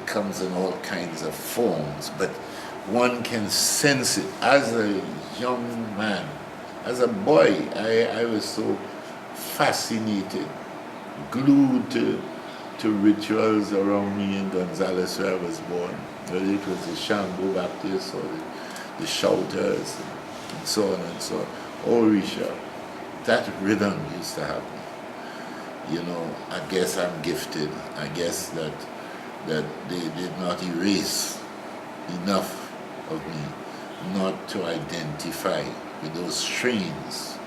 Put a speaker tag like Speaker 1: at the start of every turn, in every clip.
Speaker 1: comes in all kinds of forms, but one can sense it. As a young man, as a boy, I was so fascinated, glued to rituals around me in Gonzales where I was born, whether it was the Shango Baptist or the Shouters and so on and so on. Orisha, that rhythm used to happen. You know, I guess I'm gifted. I guess that they did not erase enough of me not to identify with those strains,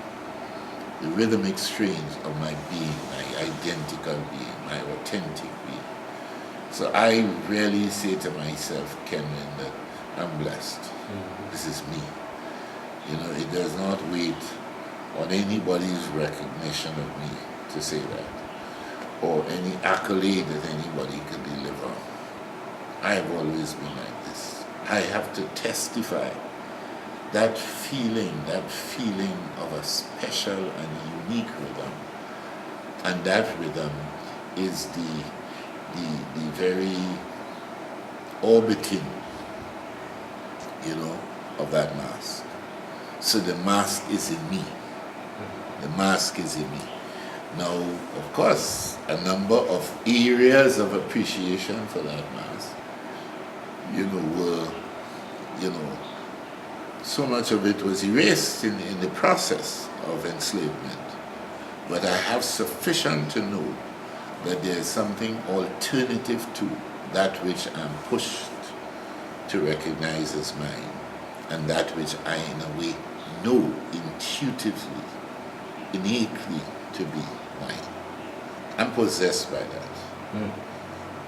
Speaker 1: the rhythmic strains of my being, my identical being, my authentic being. So I really say to myself, Kenwin, that I'm blessed. Mm-hmm. This is me. You know, it does not wait on anybody's recognition of me to say that, or any accolade that anybody could deliver. I have always been like this. I have to testify that feeling of a special and unique rhythm. And that rhythm is the very orbiting, you know, of that mask. So the mask is in me. The mask is in me. Now, of course, a number of areas of appreciation for that mask, you know, were, you know, so much of it was erased in the process of enslavement. But I have sufficient to know that there is something alternative to that which I'm pushed to recognize as mine, and that which I, in a way, know intuitively, innately to be mine. I'm possessed by that.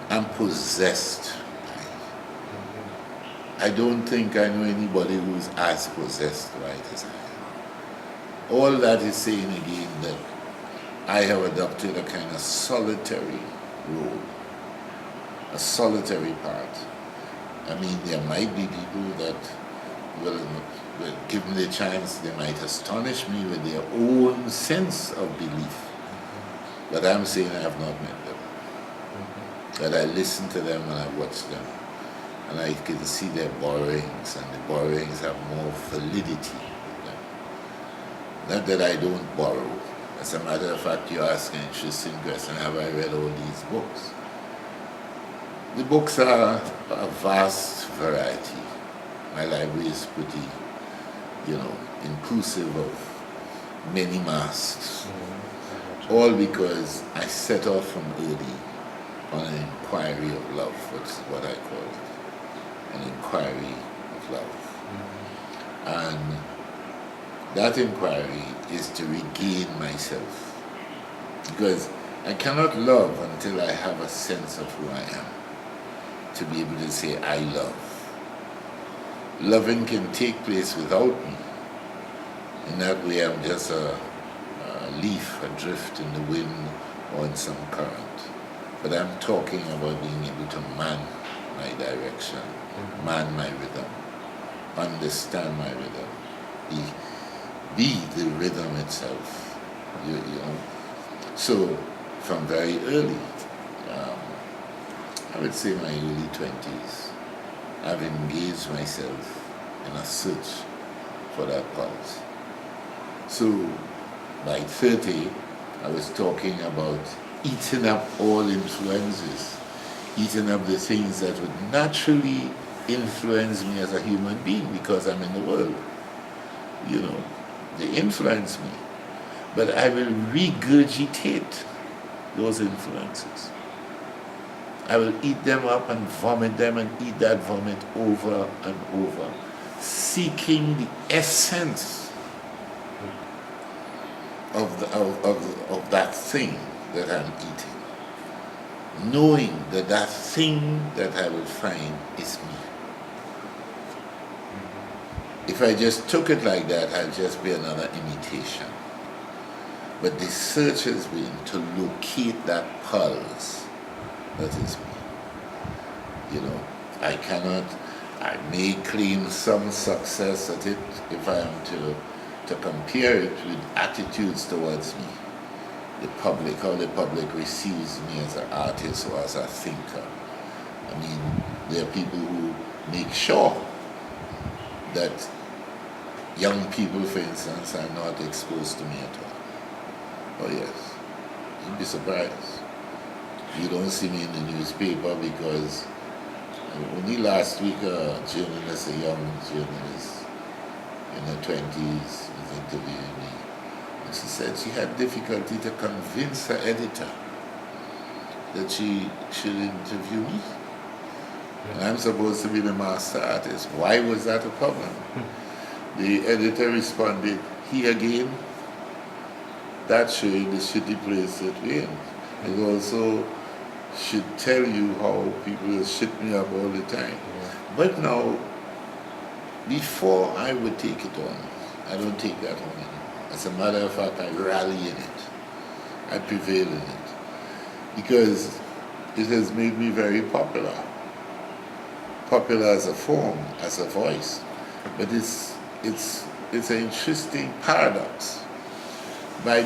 Speaker 1: I'm possessed by it. I don't think I know anybody who's as possessed by it as I am. All that is saying again that I have adopted a kind of solitary role, a solitary part. I mean, there might be people that will, given the chance, they might astonish me with their own sense of belief. But I'm saying I have not met them. That I listen to them and I watch them. And I can see their borrowings, and the borrowings have more validity with them. Not that I don't borrow. As a matter of fact, you ask an interesting question, have I read all these books? The books are a vast variety. My library is pretty, you know, inclusive of many masks. All because I set off from early on an inquiry of love, which is what I call it, an inquiry of love. And that inquiry is to regain myself. Because I cannot love until I have a sense of who I am, to be able to say, I love. Loving can take place without me. In that way, I'm just a leaf adrift in the wind or in some current. But I'm talking about being able to man my direction, man my rhythm, understand my rhythm, be the rhythm itself. You know. So from very early, I would say my early 20s, I've engaged myself in a search for that pulse. So by 30, I was talking about eating up all influences, eating up the things that would naturally influence me as a human being because I'm in the world. You know, they influence me. But I will regurgitate those influences. I will eat them up and vomit them and eat that vomit over and over, seeking the essence of that thing that I'm eating, knowing that that thing that I will find is me. If I just took it like that, I'd just be another imitation. But the search has been to locate that pulse that is me. You know, I may claim some success at it if I am to compare it with attitudes towards me. The public, how the public receives me as an artist or as a thinker. I mean, There are people who make sure that young people, for instance, are not exposed to me at all. Oh yes, you'd be surprised. You don't see me in the newspaper because only last week a journalist, a young journalist in her 20s, was interviewing me. And she said she had difficulty to convince her editor that she should interview me. And I'm supposed to be the master artist. Why was that a problem? The editor responded, he again, that showing the shitty place that we're in. It also should tell you how people shit me up all the time. But now, before I would take it on, I don't take that on anymore. As a matter of fact, I rally in it. I prevail in it. Because it has made me very popular. Popular as a form, as a voice. But it's an interesting paradox. By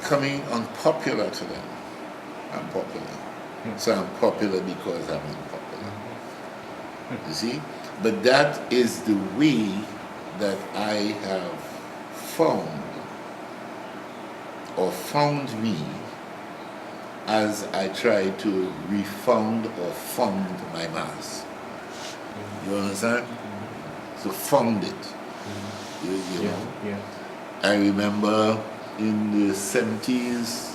Speaker 1: coming unpopular to them, I'm popular. So I'm popular because I'm unpopular. You see? But that is the way that I have found me as I try to refound or found my mass. You understand? So found it. You know?
Speaker 2: Yeah.
Speaker 1: I remember in the 70s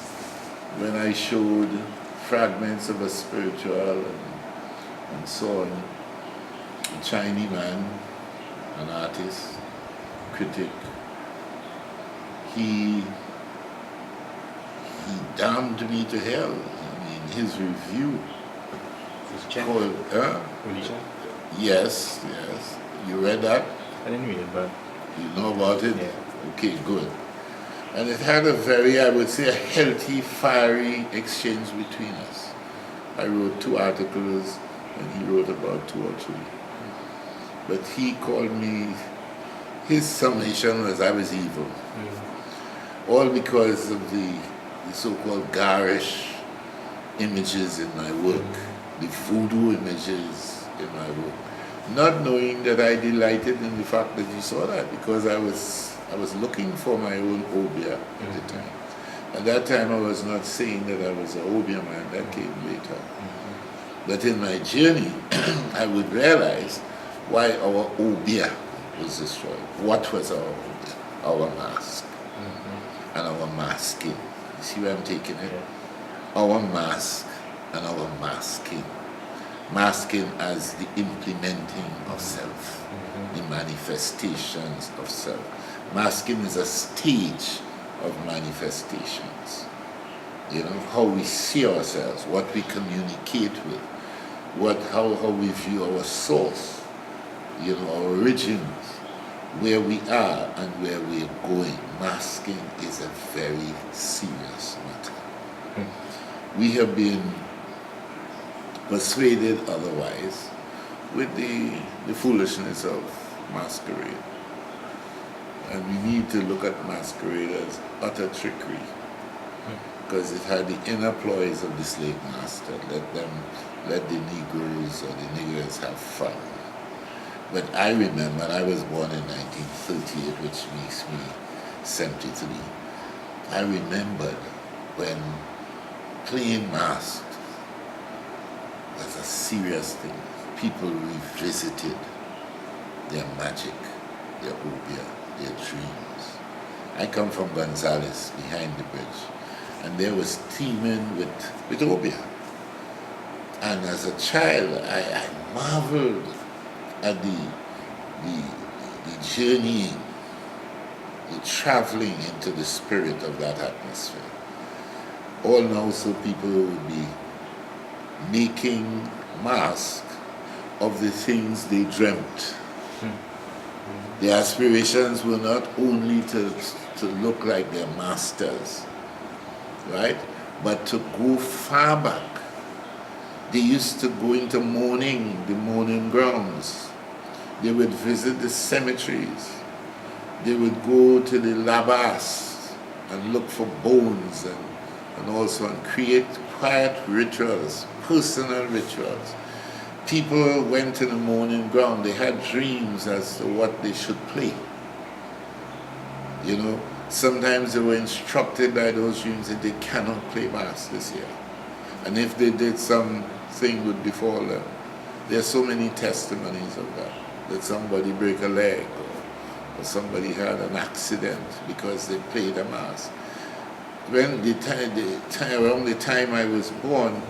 Speaker 1: when I showed fragments of a spiritual and so on, a Chinese man, an artist, critic, he damned me to hell. I mean, his review called, Yes. You read that?
Speaker 2: I didn't read it, but...
Speaker 1: You know about it?
Speaker 2: Yeah.
Speaker 1: Okay, good. And it had a very, I would say, a healthy, fiery exchange between us. I wrote 2 articles, and he wrote about 2 or 3. But he called me, his summation was I was evil. All because of the so-called garish images in my work, the voodoo images in my work. Not knowing that I delighted in the fact that you saw that, because I was looking for my own obia at the time. At that time I was not saying that I was an obia man, that came later. But in my journey, I would realize why our obia was destroyed. What was our obia? Our mask. And our masking. You see where I'm taking it? Our mask and our masking. Masking as the implementing of self, the manifestations of self. Masking is a stage of manifestations. You know, how we see ourselves, what we communicate with, how we view our source, you know, our origins, where we are and where we're going. Masking is a very serious matter. We have been persuaded otherwise with the foolishness of masquerade. And we need to look at masquerade as utter trickery, because it had the inner ploys of the slave master. Let the Negroes or the Negroes have fun. But I remember, I was born in 1938, which makes me 73. I remembered when playing masked was a serious thing. People revisited their magic, their obia, their dreams. I come from Gonzales, behind the bridge, and there was teeming with obia. And as a child, I marveled at the journeying, the traveling into the spirit of that atmosphere. All now, so people would be making masks of the things they dreamt. Their aspirations were not only to look like their masters, right? But to go far back. They used to go into mourning, the mourning grounds. They would visit the cemeteries. They would go to the labas and look for bones and also and create quiet rituals, personal rituals. People went to the mourning ground. They had dreams as to what they should play. You know, sometimes they were instructed by those dreams that they cannot play mass this year. And if they did, something would befall them. There are so many testimonies of that somebody break a leg or somebody had an accident because they played a mass. When around the time I was born,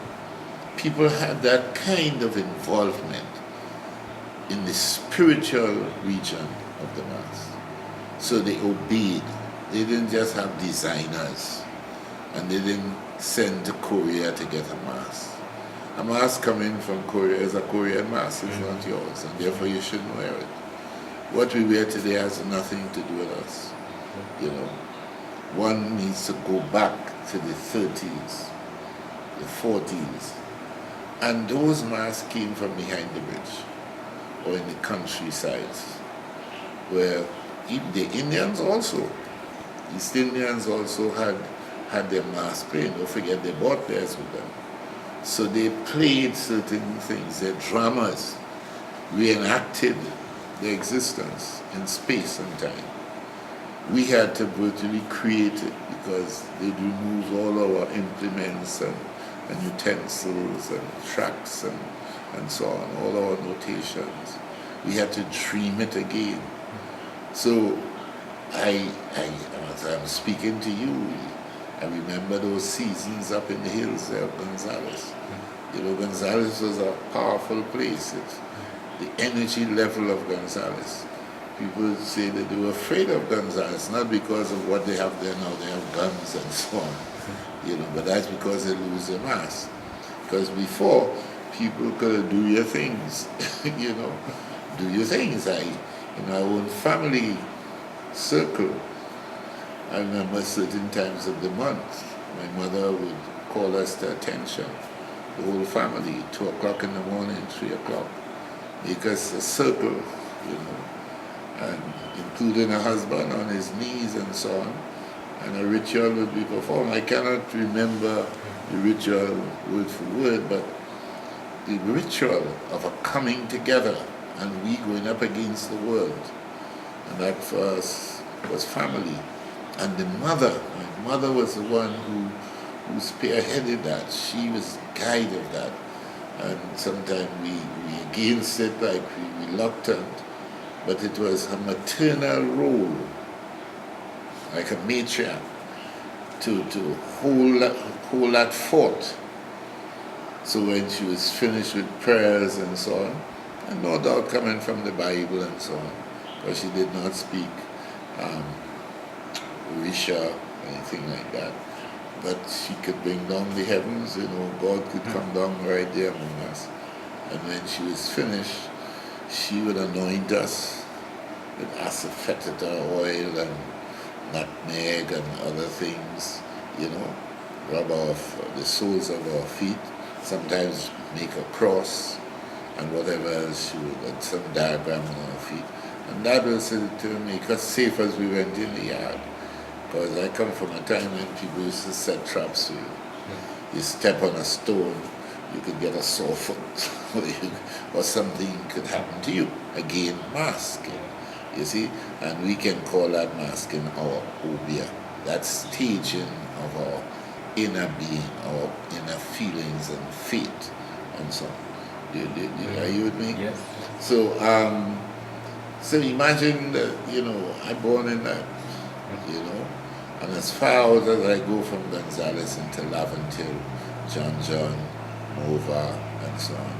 Speaker 1: people had that kind of involvement in the spiritual region of the mass. So they obeyed. They didn't just have designers, and they didn't send to Korea to get a mask. A mask coming from Korea is a Korean mask, it's not yours, and therefore you shouldn't wear it. What we wear today has nothing to do with us. You know, one needs to go back to the 30s, the 40s, and those masks came from behind the bridge or in the countrysides, where the Indians also, East Indians also had their mass playing. Don't forget they bought theirs with them. So they played certain things. Their dramas reenacted their existence in space and time. We had to virtually create it because they'd remove all our implements and utensils and tracks and so on, all our notations. We had to dream it again. So as I'm speaking to you, I remember those seasons up in the hills there of Gonzales. You know, Gonzales was a powerful place. The energy level of Gonzales. People say that they were afraid of Gonzales, not because of what they have there now, they have guns and so on. You know, but that's because they lose their mask. Because before, people could do your things, you know, do your things. In our own family circle, I remember certain times of the month, my mother would call us to attention, the whole family, 2 o'clock in the morning, 3 o'clock, make us a circle, you know, and including a husband on his knees and so on, and a ritual would be performed. I cannot remember the ritual word for word, but the ritual of a coming together and we going up against the world. And that for us was family. And my mother was the one who spearheaded that. She was the guide of that. And sometimes we against it, like we reluctant, but it was a maternal role, like a matriarch, to hold that fort. So when she was finished with prayers and so on, and no doubt coming from the Bible and so on, because she did not speak Orisha, anything like that. But she could bring down the heavens, you know, God could come down right there among us. And when she was finished, she would anoint us with asafoetida oil and nutmeg and other things, you know, rub off the soles of our feet, sometimes make a cross, and whatever else she would, and some diagram on our feet. And that was to make us safe as we went in the yard. Because I come from a time when people used to set traps for you. You step on a stone, you could get a sore foot, or something could happen to you. Again, masking, you see? And we can call that masking our obia. That staging of our inner being, our inner feelings and fate, and so on. Are you with me?
Speaker 2: Yes.
Speaker 1: So imagine that, you know, I'm born in that, you know, and as far out as I go from Gonzales into Laventille, John, Nova, and so on,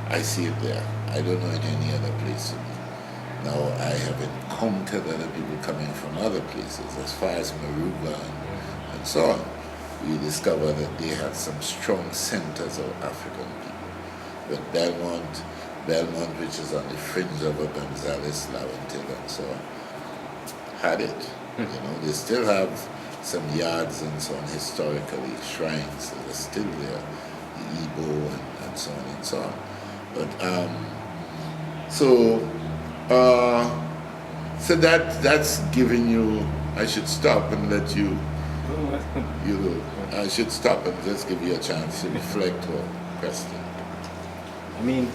Speaker 1: I see it there. I don't know it any other place. Now, I have encountered other people coming from other places, as far as Maruga and so on. We discovered that they had some strong centers of African people. But Belmont, which is on the fringe of a Gonzales, Laventille, and so on, had it. You know, they still have some yards and so on, historically, shrines that are still there, the Igbo and so on and so on. But so that's giving you. I should stop and let you. I should stop and just give you a chance to reflect or question.
Speaker 2: I mean,